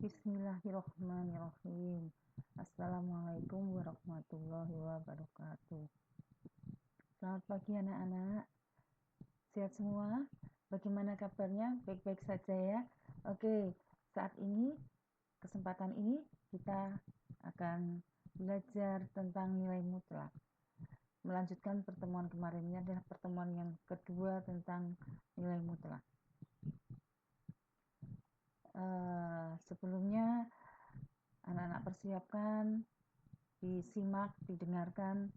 Bismillahirrahmanirrahim. Assalamualaikum warahmatullahi wabarakatuh. Selamat pagi anak-anak. Sehat semua? Bagaimana kabarnya? Baik-baik saja ya? Oke, saat ini, kesempatan ini kita akan belajar tentang nilai mutlak. Melanjutkan pertemuan kemarin, ini adalah pertemuan yang kedua tentang nilai mutlak. Sebelumnya anak-anak persiapkan, disimak, didengarkan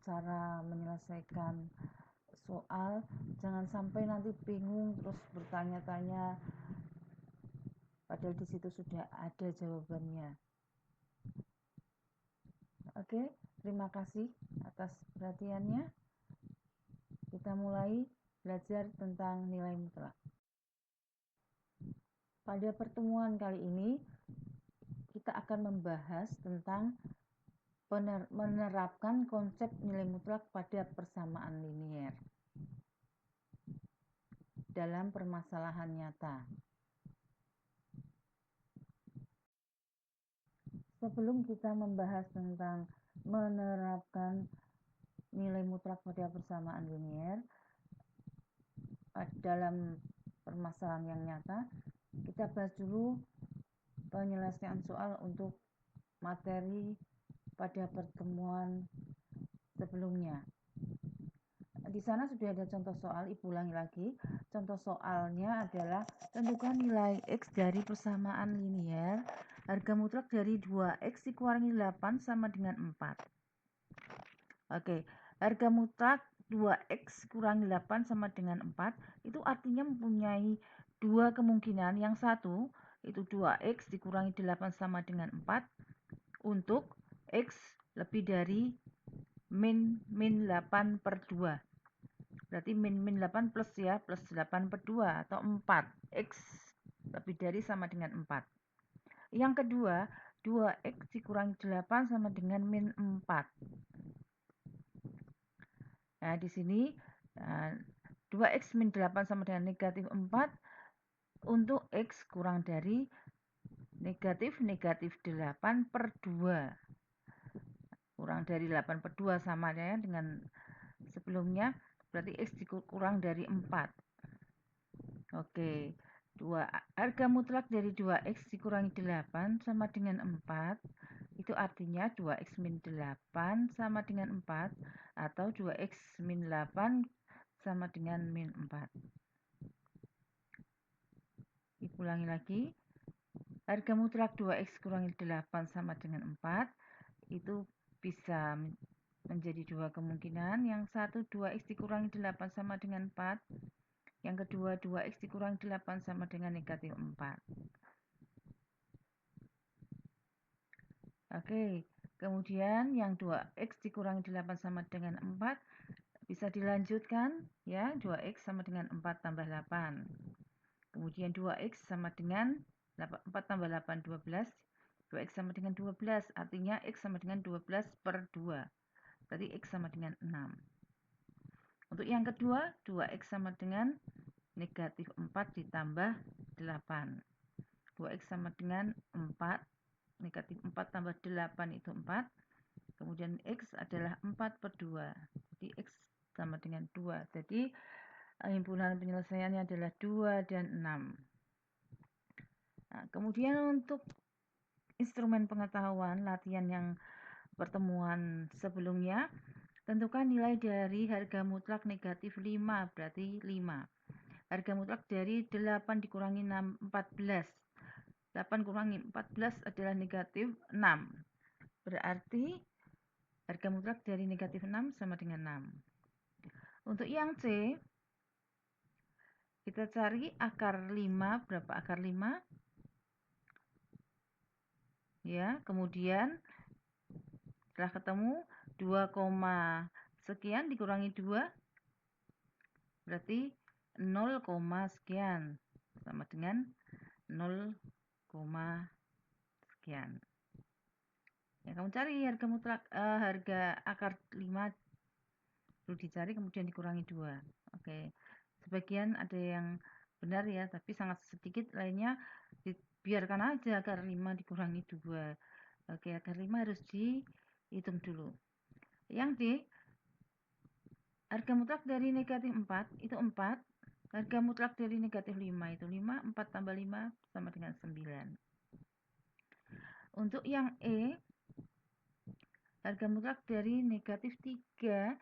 cara menyelesaikan soal. Jangan sampai nanti bingung terus bertanya-tanya padahal di situ sudah ada jawabannya. Oke, terima kasih atas perhatiannya. Kita mulai belajar tentang nilai mutlak. Pada pertemuan kali ini kita akan membahas tentang menerapkan konsep nilai mutlak pada persamaan linier dalam permasalahan nyata. Sebelum kita membahas tentang menerapkan nilai mutlak pada persamaan linier dalam permasalahan yang nyata, kita bahas dulu penyelesaian soal untuk materi pada pertemuan sebelumnya. Di sana sudah ada contoh soal, ibu ulangi lagi. Contoh soalnya adalah tentukan nilai X dari persamaan linier. Harga mutlak dari 2X dikurangi 8 sama dengan 4. Oke, harga mutlak 2X kurangi 8 sama dengan 4 itu artinya mempunyai dua kemungkinan. Yang satu itu 2X dikurangi 8 sama dengan 4 untuk X lebih dari min 8 per 2. Berarti min 8 plus ya, plus 8 per 2 atau 4. X lebih dari sama dengan 4. Yang kedua, 2X dikurangi 8 sama dengan min 4. Nah, di sini 2X min 8 sama dengan negatif 4 untuk X kurang dari negatif 8 per 2. Kurang dari 8 per 2 sama ya dengan sebelumnya, berarti X dikurang dari 4. Oke, harga mutlak dari 2X dikurangi 8 sama dengan 4. Itu artinya 2X min 8 sama dengan 4 atau 2X min 8 sama dengan min 4. Ibu ulangi lagi. Harga mutlak 2X kurangi 8 sama dengan 4 itu bisa menjadi dua kemungkinan. Yang satu 2X dikurangi 8 sama dengan 4. Yang kedua 2X dikurangi 8 sama dengan negatif 4. Oke, kemudian yang 2X dikurangi 8 sama dengan 4 bisa dilanjutkan ya, 2X sama dengan 4 tambah 8. Kemudian 2X sama dengan 4 tambah 8, 12. 2X sama dengan 12, artinya X sama dengan 12 per 2. Berarti X sama dengan 6. Untuk yang kedua, 2X sama dengan negatif 4 ditambah 8. 2X sama dengan 4. Negatif 4 tambah 8 itu 4. Kemudian X adalah 4 per 2. Jadi X sama dengan 2. Jadi himpunan penyelesaiannya adalah 2 dan 6. Nah, kemudian untuk instrumen pengetahuan latihan yang pertemuan sebelumnya, tentukan nilai dari harga mutlak negatif 5, berarti 5. Harga mutlak dari 8 dikurangi 6, 14. 8 kurangi 14 adalah negatif 6. Berarti harga mutlak dari negatif 6 sama dengan 6. Untuk yang C, kita cari akar 5. Berapa akar 5? Ya, kemudian setelah ketemu 2, sekian dikurangi 2 berarti 0, sekian sama dengan 0, sekian. Ya, kamu cari harga mutlak harga akar 5 perlu dicari kemudian dikurangi 2. Oke. Sebagian ada yang benar ya, tapi sangat sedikit lainnya biarkan aja akar 5 dikurangi 2. Oke, akar 5 harus dihitung dulu. Yang D, harga mutlak dari negatif 4 itu 4. Harga mutlak dari negatif 5 itu 5. 4 tambah 5 sama dengan 9. Untuk yang E, harga mutlak dari negatif 3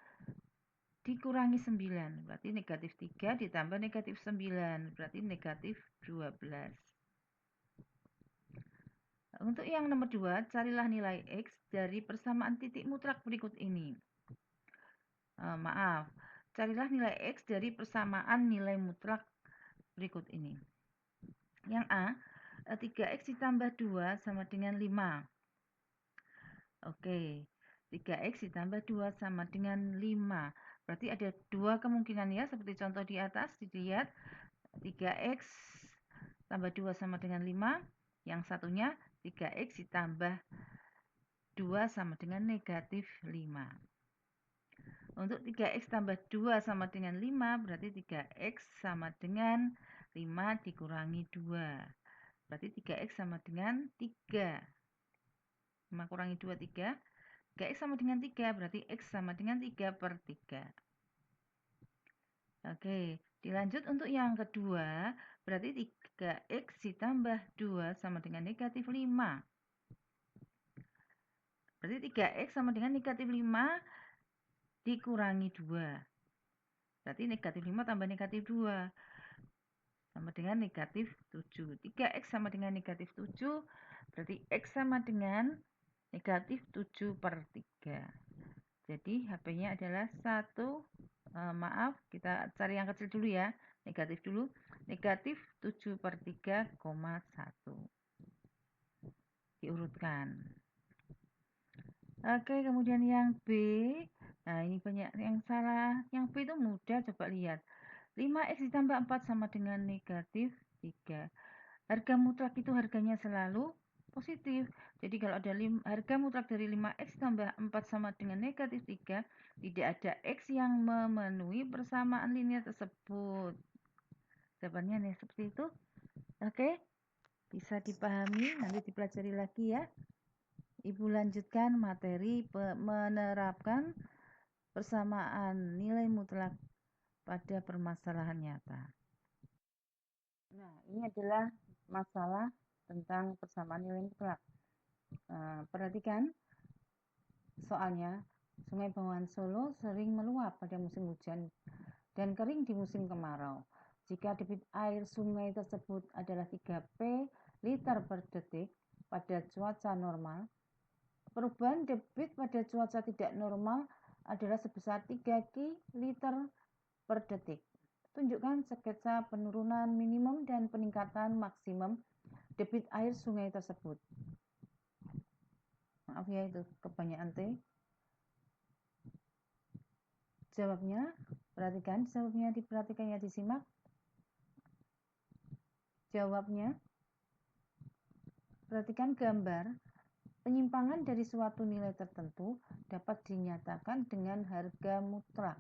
dikurangi 9. Berarti negatif 3 ditambah negatif 9. Berarti negatif 12. Untuk yang nomor 2, carilah nilai X dari persamaan titik mutlak berikut ini. Carilah nilai X dari persamaan nilai mutlak berikut ini. Yang A, 3X ditambah 2 sama dengan 5. Oke, 3X ditambah 2 sama dengan 5. Berarti ada dua kemungkinan ya, seperti contoh di atas, dilihat 3X tambah 2 sama dengan 5. Yang satunya 3X ditambah 2 sama dengan negatif 5. Untuk 3X tambah 2 sama dengan 5, berarti 3X sama dengan 5 dikurangi 2. Berarti 3X sama dengan 3. 5 kurangi 2, 3. 3X sama dengan 3, berarti X sama dengan 3 per 3. Oke, dilanjut untuk yang kedua, berarti 3X ditambah 2 sama dengan negatif 5. Berarti 3X sama dengan negatif 5 dikurangi 2. Berarti negatif 5 tambah negatif 2. Sama dengan negatif 7. 3X sama dengan negatif 7, berarti X sama dengan negatif 7 per 3. Jadi HP-nya adalah 1, kita cari yang kecil dulu ya, negatif dulu, negatif 7 per 3,1. Diurutkan. Oke, kemudian yang B, nah ini banyak yang salah. Yang B itu mudah, coba lihat. 5X ditambah 4 sama dengan negatif 3. Harga mutlak itu harganya selalu positif. Jadi kalau ada harga mutlak dari 5X tambah 4 sama dengan negatif 3, tidak ada X yang memenuhi persamaan linear tersebut. Jawabannya nih seperti itu. Oke, bisa dipahami, nanti dipelajari lagi ya. Ibu lanjutkan materi menerapkan persamaan nilai mutlak pada permasalahan nyata. Nah, ini adalah masalah tentang persamaan nilai mutlak. Perhatikan soalnya, Sungai Bengawan Solo sering meluap pada musim hujan dan kering di musim kemarau. Jika debit air sungai tersebut adalah 3P liter per detik pada cuaca normal, perubahan debit pada cuaca tidak normal adalah sebesar 3K liter per detik. Tunjukkan sketsa penurunan minimum dan peningkatan maksimum debit air sungai tersebut. Maaf ya, itu kebanyakan T. Jawabnya, perhatikan jawabnya, diperhatikan ya, disimak. Jawabnya, perhatikan gambar. Penyimpangan dari suatu nilai tertentu dapat dinyatakan dengan harga mutlak.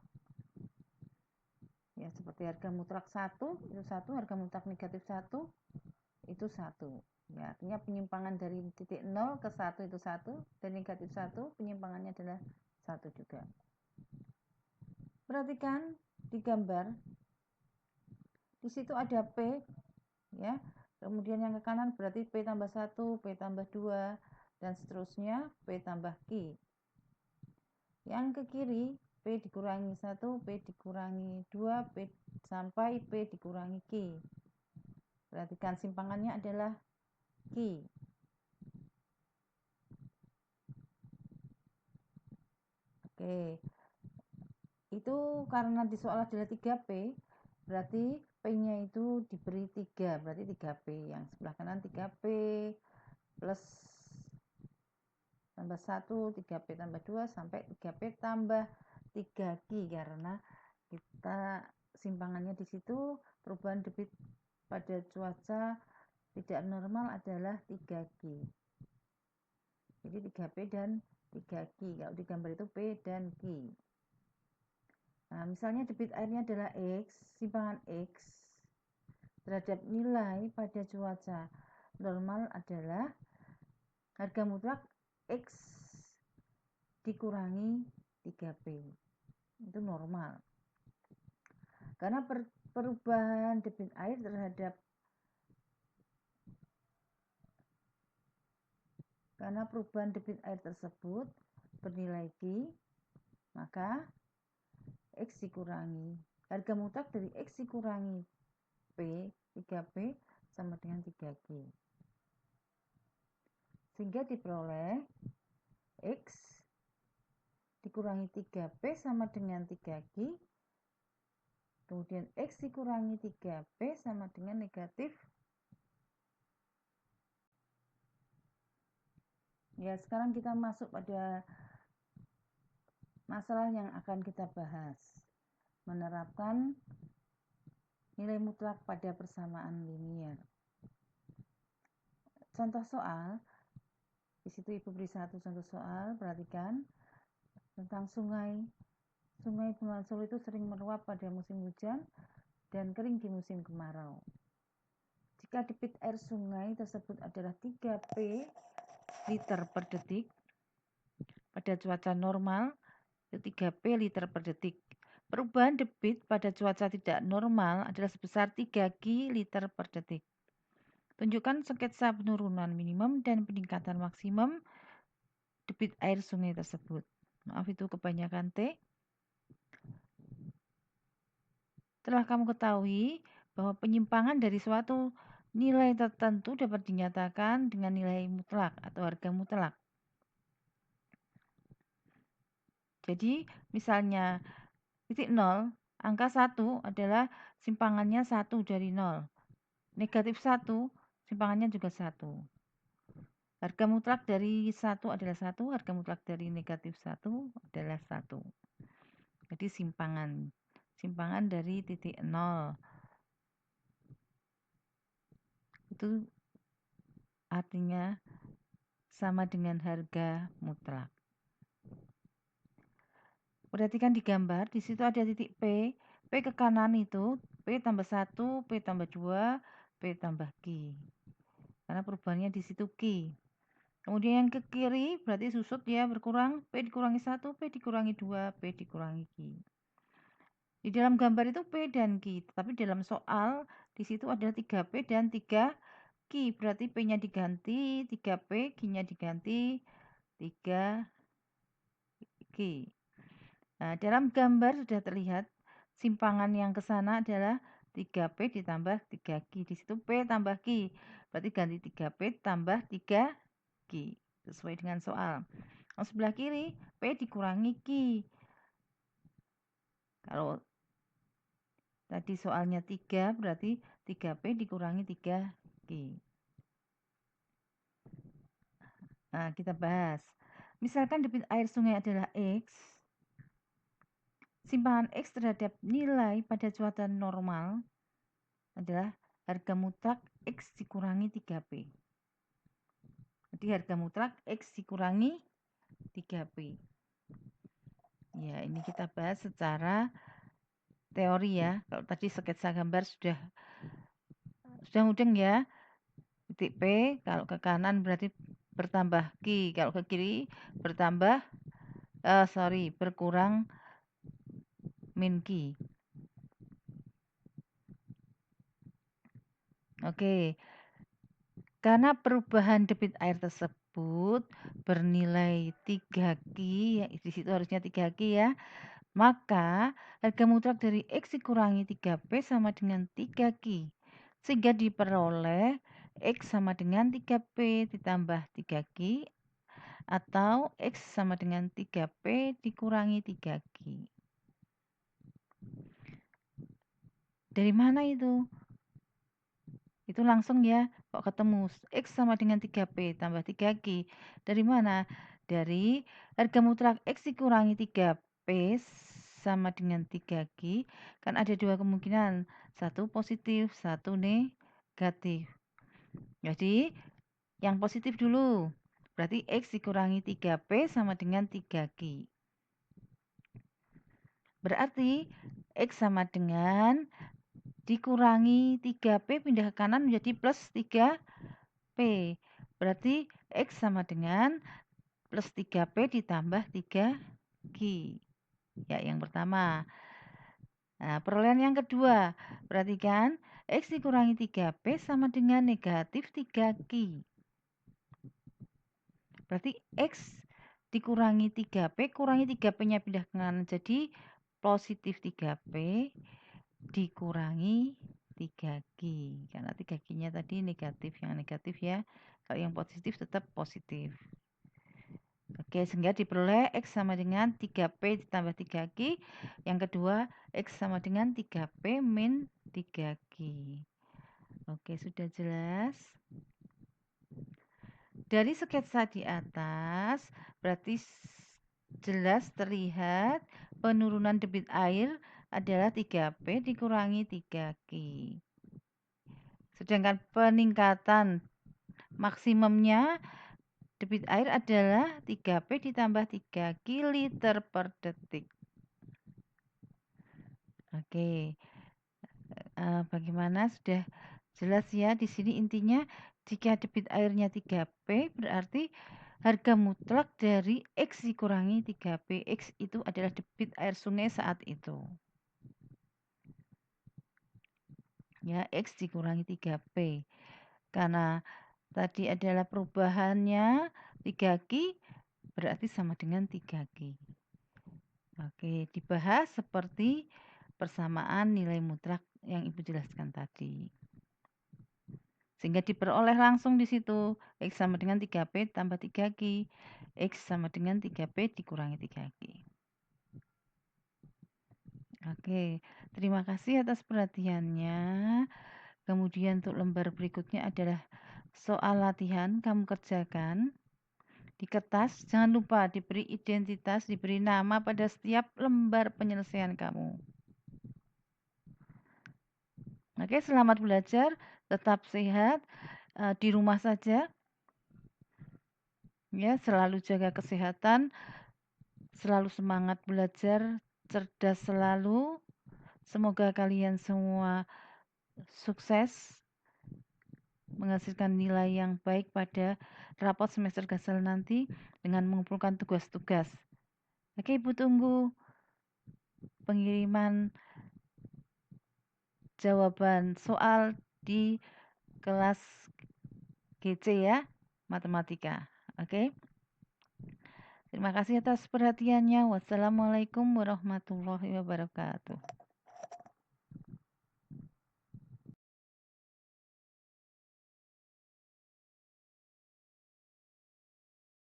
Ya, seperti harga mutlak 1 itu 1, harga mutlak negatif 1 itu 1. Ya, artinya penyimpangan dari titik 0 ke 1 itu 1, dan negatif 1 penyimpangannya adalah 1 juga. Perhatikan di gambar. Di situ ada P, ya. Kemudian yang ke kanan berarti P tambah 1, P tambah 2, dan seterusnya P tambah Q. Yang ke kiri, P dikurangi 1, P dikurangi 2, P sampai P dikurangi Q. Perhatikan simpangannya adalah Q. Oke. Itu karena di soal adalah 3P, berarti P-nya itu diberi 3, berarti 3P. Yang sebelah kanan 3P plus tambah 1, 3P tambah 2, sampai 3P tambah 3Q, karena kita simpangannya di situ perubahan debit pada cuaca tidak normal adalah 3Q. Jadi 3P dan 3Q. Kalau di gambar itu P dan Q. Nah, misalnya debit airnya adalah X, simpangan X terhadap nilai pada cuaca normal adalah harga mutlak X dikurangi 3P. Itu normal. Karena perubahan debit air terhadap tersebut bernilai Q, maka X dikurangi harga mutlak dari X dikurangi P, 3P sama dengan 3Q. Sehingga diperoleh X dikurangi 3P sama dengan 3Q. Kemudian X dikurangi 3P sama dengan negatif. Ya, sekarang kita masuk pada masalah yang akan kita bahas. Menerapkan nilai mutlak pada persamaan linier. Contoh soal, di situ Ibu beri satu contoh soal, perhatikan tentang sungai. Sungai Bengawan Solo itu sering meluap pada musim hujan dan kering di musim kemarau. Jika debit air sungai tersebut adalah 3P liter per detik, pada cuaca normal itu 3P liter per detik. Perubahan debit pada cuaca tidak normal adalah sebesar 3Q liter per detik. Tunjukkan sketsa penurunan minimum dan peningkatan maksimum debit air sungai tersebut. Maaf itu kebanyakan T. Telah kamu ketahui bahwa penyimpangan dari suatu nilai tertentu dapat dinyatakan dengan nilai mutlak atau harga mutlak. Jadi misalnya titik 0, angka 1 adalah simpangannya 1 dari 0. Negatif 1, simpangannya juga 1. Harga mutlak dari 1 adalah 1, harga mutlak dari negatif 1 adalah 1. Jadi simpangan dari titik 0. Itu artinya sama dengan harga mutlak. Perhatikan di gambar, di situ ada titik P. P ke kanan itu P tambah 1, P tambah 2, P tambah Q. Karena perubahannya di situ Q. Kemudian yang ke kiri berarti susut ya berkurang, P dikurangi 1, P dikurangi 2, P dikurangi Q. Di dalam gambar itu P dan Q, tapi dalam soal di situ adalah 3P dan 3Q. Berarti P-nya diganti 3P, Q-nya diganti 3Q. Nah, dalam gambar sudah terlihat simpangan yang ke sana adalah 3P ditambah 3Q. Di situ P tambah Q. Berarti ganti 3P tambah 3Q. Sesuai dengan soal. Yang sebelah kiri, P dikurangi Q. Kalau tadi soalnya 3, berarti 3P dikurangi 3Q. Nah, kita bahas. Misalkan debit air sungai adalah X. Simpangan X terhadap nilai pada cuaca normal adalah harga mutlak X dikurangi 3P. Jadi harga mutlak X dikurangi 3P. Ya, ini kita bahas secara teori ya. Kalau tadi sketsa gambar sudah mudeng ya. Titik P, kalau ke kanan berarti bertambah Q. Kalau ke kiri berkurang min Q. Oke. Karena perubahan debit air tersebut bernilai 3Q, ya, di situ harusnya 3Q ya. Maka harga mutlak dari X dikurangi 3P sama dengan 3Q. Sehingga diperoleh X sama dengan 3P ditambah 3Q atau X sama dengan 3P dikurangi 3Q. Dari mana itu? Itu langsung ya, kok ketemu X sama dengan 3P tambah 3Q. Dari mana? Dari harga mutlak X dikurangi 3P sama dengan 3Q. Kan ada dua kemungkinan, satu positif, satu negatif. Jadi, yang positif dulu. Berarti X dikurangi 3P sama dengan 3Q. Berarti X sama dengan dikurangi 3P pindah ke kanan menjadi plus 3 P. Berarti X sama dengan plus 3P ditambah 3Q. Ya, yang pertama. Nah, perolehan yang kedua. Perhatikan, X dikurangi 3P sama dengan negatif 3Q. Berarti X dikurangi 3P, kurangi 3P-nya pindah ke kanan. Jadi, positif 3P dikurangi 3Q. Karena 3Q-nya tadi negatif, yang negatif ya. Kalau yang positif tetap positif. Oke, sehingga diperoleh X sama dengan 3P ditambah 3Q. Yang kedua, X sama dengan 3P min 3Q. Oke, sudah jelas? Dari sketsa di atas, berarti jelas terlihat penurunan debit air adalah 3P dikurangi 3Q. Sedangkan peningkatan maksimumnya debit air adalah 3P ditambah 3Q liter per detik. Oke, bagaimana? Sudah jelas ya? Di sini intinya jika debit airnya 3P berarti harga mutlak dari X dikurangi 3P. X itu adalah debit air sungai saat itu. Ya, X dikurangi 3P. Karena tadi adalah perubahannya 3Q berarti sama dengan 3Q. Oke, dibahas seperti persamaan nilai mutlak yang Ibu jelaskan tadi. Sehingga diperoleh langsung di situ. X sama dengan 3P tambah 3Q. X sama dengan 3P dikurangi 3Q. Oke, terima kasih atas perhatiannya. Kemudian untuk lembar berikutnya adalah soal latihan. Kamu kerjakan di kertas. Jangan lupa diberi identitas, diberi nama pada setiap lembar penyelesaian kamu. Oke, selamat belajar. Tetap sehat. Di rumah saja. Ya, selalu jaga kesehatan. Selalu semangat belajar, cerdas selalu. Semoga kalian semua sukses menghasilkan nilai yang baik pada rapot semester gasal nanti dengan mengumpulkan tugas-tugas. Oke, Ibu tunggu pengiriman jawaban soal di kelas GC ya, matematika. Oke. Terima kasih atas perhatiannya. Wassalamualaikum warahmatullahi wabarakatuh.